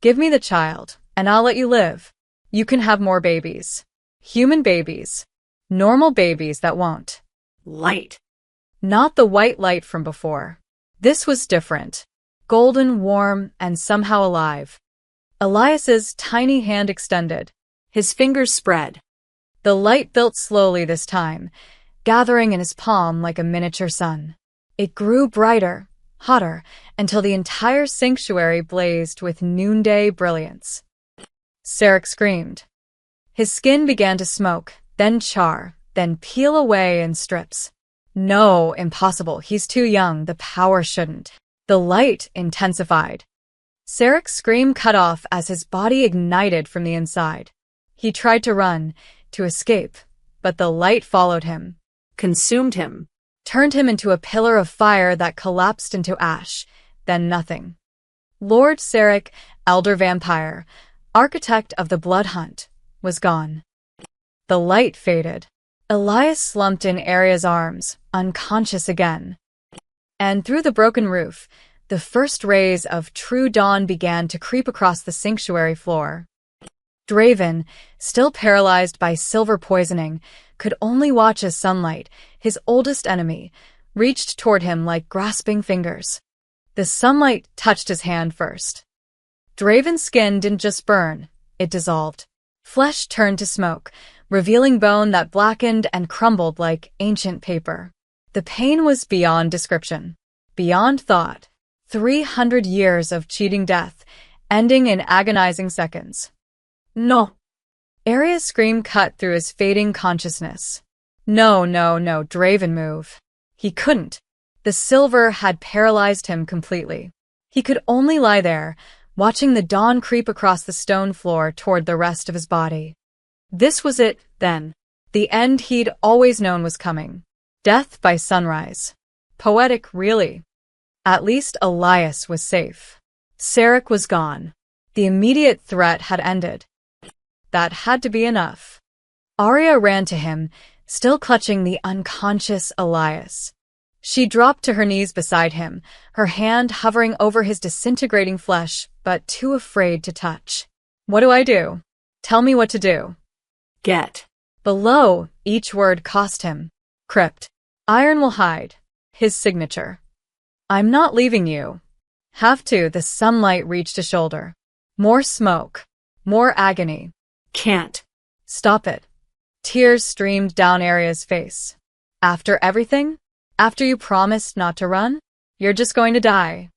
Give me the child, and I'll let you live. You can have more babies. Human babies. Normal babies that won't. Light. Not the white light from before. This was different. Golden, warm, and somehow alive. Elias's tiny hand extended. His fingers spread. The light built slowly this time, gathering in his palm like a miniature sun. It grew brighter, hotter, until the entire sanctuary blazed with noonday brilliance. Sarek screamed. His skin began to smoke, then char, then peel away in strips. No, impossible. He's too young. The power shouldn't. The light intensified. Sarek's scream cut off as his body ignited from the inside. He tried to run, to escape, but the light followed him. Consumed him. Turned him into a pillar of fire that collapsed into ash, then nothing. Lord Sarek, elder vampire, architect of the blood hunt, was gone. The light faded. Elias slumped in Arya's arms, unconscious again. And through the broken roof, the first rays of true dawn began to creep across the sanctuary floor. Draven, still paralyzed by silver poisoning, could only watch as sunlight, his oldest enemy, reached toward him like grasping fingers. The sunlight touched his hand first. Draven's skin didn't just burn, it dissolved. Flesh turned to smoke, revealing bone that blackened and crumbled like ancient paper. The pain was beyond description, beyond thought. 300 years of cheating death, ending in agonizing seconds. No. Arya's scream cut through his fading consciousness. No, Draven move. He couldn't. The silver had paralyzed him completely. He could only lie there, watching the dawn creep across the stone floor toward the rest of his body. This was it, then. The end he'd always known was coming. Death by sunrise. Poetic, really. At least Elias was safe. Sarek was gone. The immediate threat had ended. That had to be enough. Arya ran to him, still clutching the unconscious Elias. She dropped to her knees beside him, her hand hovering over his disintegrating flesh, but too afraid to touch. What do I do? Tell me what to do. Get. Below, each word cost him. Crypt. Iron will hide. His signature. I'm not leaving you. Have to. The sunlight reached a shoulder. More smoke. More agony. Can't. Stop it. Tears streamed down Arya's face. After everything? After you promised not to run? You're just going to die.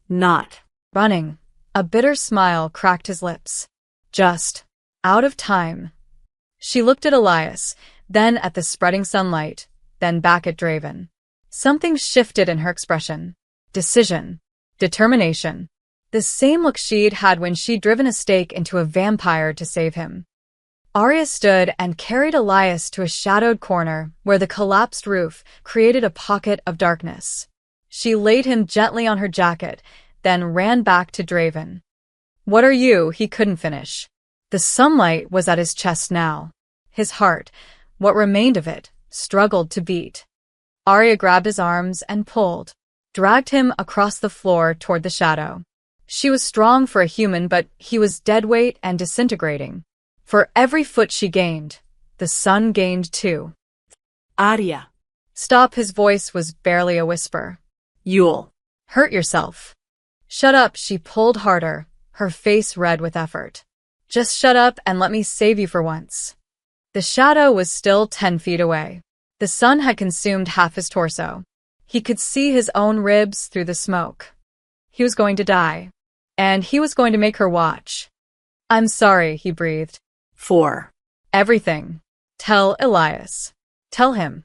Not. Running. A bitter smile cracked his lips. Just out of time. She looked at Elias, then at the spreading sunlight, then back at Draven. Something shifted in her expression. Decision. Determination. The same look she'd had when she'd driven a stake into a vampire to save him. Arya stood and carried Elias to a shadowed corner where the collapsed roof created a pocket of darkness. She laid him gently on her jacket, then ran back to Draven. "What are you?" He couldn't finish. The sunlight was at his chest now. His heart, what remained of it, struggled to beat. Arya grabbed his arms and pulled, dragged him across the floor toward the shadow. She was strong for a human, but he was deadweight and disintegrating. For every foot she gained, the sun gained too. Arya. Stop, his voice was barely a whisper. You'll hurt yourself. Shut up, she pulled harder, her face red with effort. Just shut up and let me save you for once. The shadow was still 10 feet away. The sun had consumed half his torso. He could see his own ribs through the smoke. He was going to die. And he was going to make her watch. "I'm sorry," he breathed. For everything. Tell Elias. Tell him.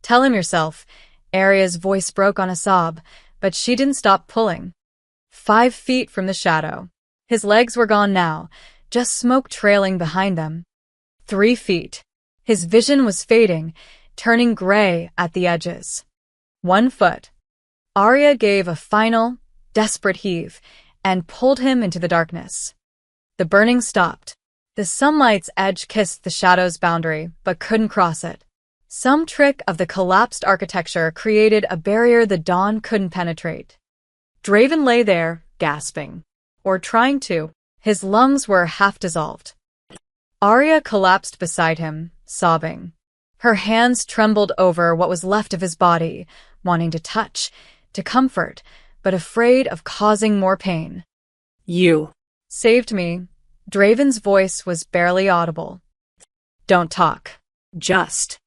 Tell him yourself. Arya's voice broke on a sob, but she didn't stop pulling. 5 feet from the shadow. His legs were gone now, just smoke trailing behind them. 3 feet. His vision was fading, turning gray at the edges. 1 foot. Arya gave a final, desperate heave and pulled him into the darkness. The burning stopped. The sunlight's edge kissed the shadow's boundary, but couldn't cross it. Some trick of the collapsed architecture created a barrier the dawn couldn't penetrate. Draven lay there, gasping. Or trying to. His lungs were half dissolved. Arya collapsed beside him, sobbing. Her hands trembled over what was left of his body, wanting to touch, to comfort, but afraid of causing more pain. You saved me. Draven's voice was barely audible. Don't talk. Just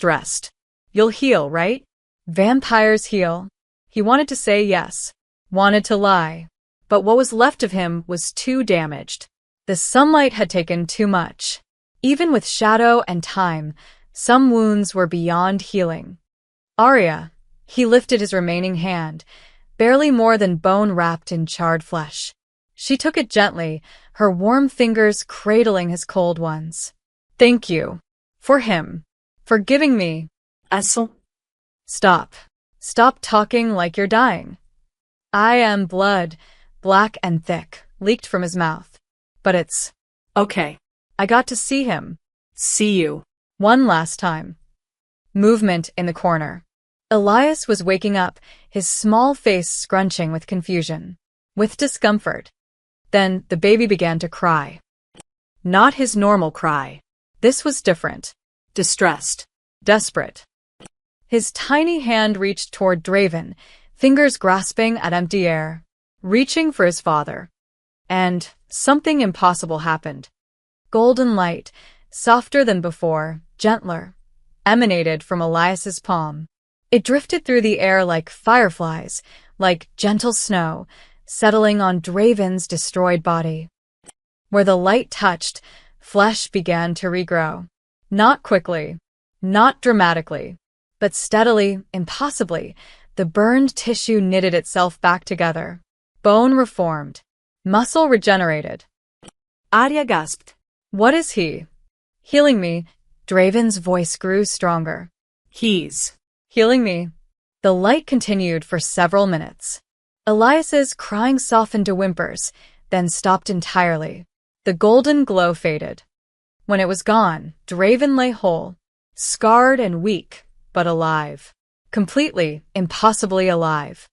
rest. You'll heal, right? Vampires heal. He wanted to say yes, wanted to lie, but what was left of him was too damaged. The sunlight had taken too much. Even with shadow and time, some wounds were beyond healing. Arya, he lifted his remaining hand, barely more than bone wrapped in charred flesh. She took it gently, her warm fingers cradling his cold ones. Thank you. For him. For giving me. Essel. Stop. Stop talking like you're dying. I am blood, black and thick, leaked from his mouth. But it's okay. I got to see him. See you. One last time. Movement in the corner. Elias was waking up, his small face scrunching with confusion, with discomfort. Then the baby began to cry. Not his normal cry. This was different. Distressed. Desperate. His tiny hand reached toward Draven, fingers grasping at empty air, reaching for his father. And something impossible happened. Golden light, softer than before, gentler, emanated from Elias's palm. It drifted through the air like fireflies, like gentle snow, settling on Draven's destroyed body. Where the light touched, flesh began to regrow. Not quickly, not dramatically, but steadily, impossibly, the burned tissue knitted itself back together. Bone reformed. Muscle regenerated. Arya gasped. What is he? Healing me. Draven's voice grew stronger. He's healing me. The light continued for several minutes. Elias's crying softened to whimpers, then stopped entirely. The golden glow faded. When it was gone, Draven lay whole, scarred and weak, but alive. Completely, impossibly alive.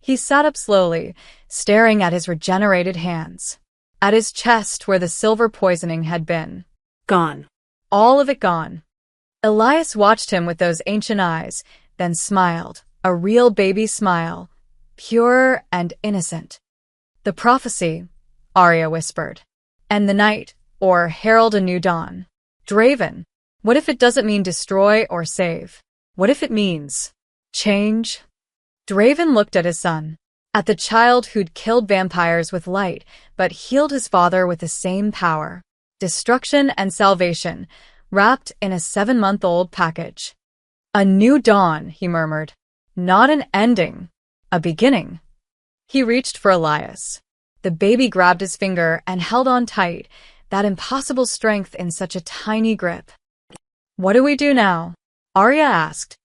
He sat up slowly, staring at his regenerated hands, at his chest where the silver poisoning had been. Gone. All of it gone. Elias watched him with those ancient eyes, then smiled, a real baby smile, pure and innocent. The prophecy, Arya whispered. And the night, or herald a new dawn. Draven, what if it doesn't mean destroy or save? What if it means change? Draven looked at his son. At the child who'd killed vampires with light, but healed his father with the same power. Destruction and salvation, wrapped in a 7-month-old package. A new dawn, he murmured. Not an ending. A beginning. He reached for Elias. The baby grabbed his finger and held on tight, that impossible strength in such a tiny grip. What do we do now? Arya asked.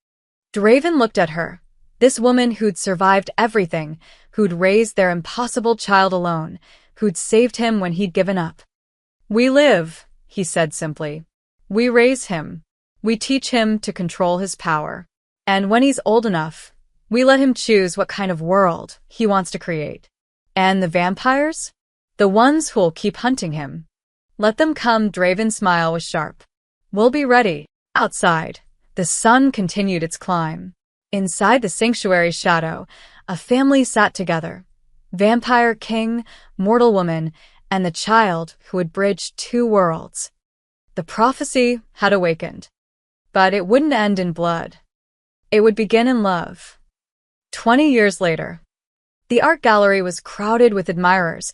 Draven looked at her. This woman who'd survived everything, who'd raised their impossible child alone, who'd saved him when he'd given up. We live, he said simply. We raise him. We teach him to control his power. And when he's old enough, we let him choose what kind of world he wants to create. And the vampires? The ones who'll keep hunting him. Let them come. Draven's smile was sharp. We'll be ready. Outside, the sun continued its climb. Inside the sanctuary's shadow, a family sat together. Vampire king, mortal woman, and the child who had bridged 2 worlds. The prophecy had awakened. But it wouldn't end in blood. It would begin in love. 20 years later, the art gallery was crowded with admirers,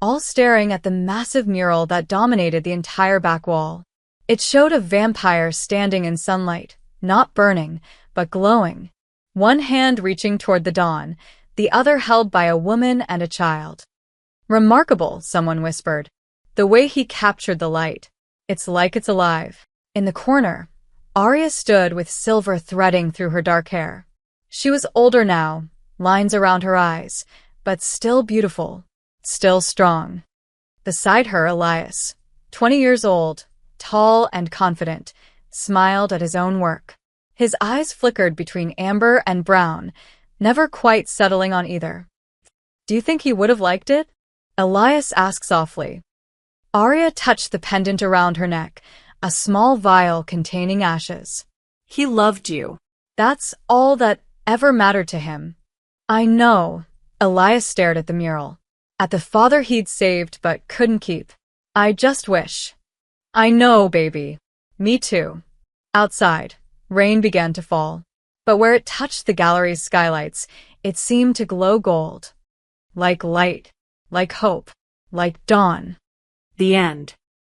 all staring at the massive mural that dominated the entire back wall. It showed a vampire standing in sunlight, not burning, but glowing. One hand reaching toward the dawn, the other held by a woman and a child. Remarkable, someone whispered. The way he captured the light. It's like it's alive. In the corner, Arya stood with silver threading through her dark hair. She was older now, lines around her eyes, but still beautiful, still strong. Beside her, Elias, 20 years old, tall and confident, smiled at his own work. His eyes flickered between amber and brown, never quite settling on either. Do you think he would have liked it? Elias asked softly. Arya touched the pendant around her neck, a small vial containing ashes. He loved you. That's all that ever mattered to him. I know. Elias stared at the mural, at the father he'd saved but couldn't keep. I just wish. I know, baby. Me too. Outside, rain began to fall, but where it touched the gallery's skylights, it seemed to glow gold. Like light, like hope, like dawn. The end.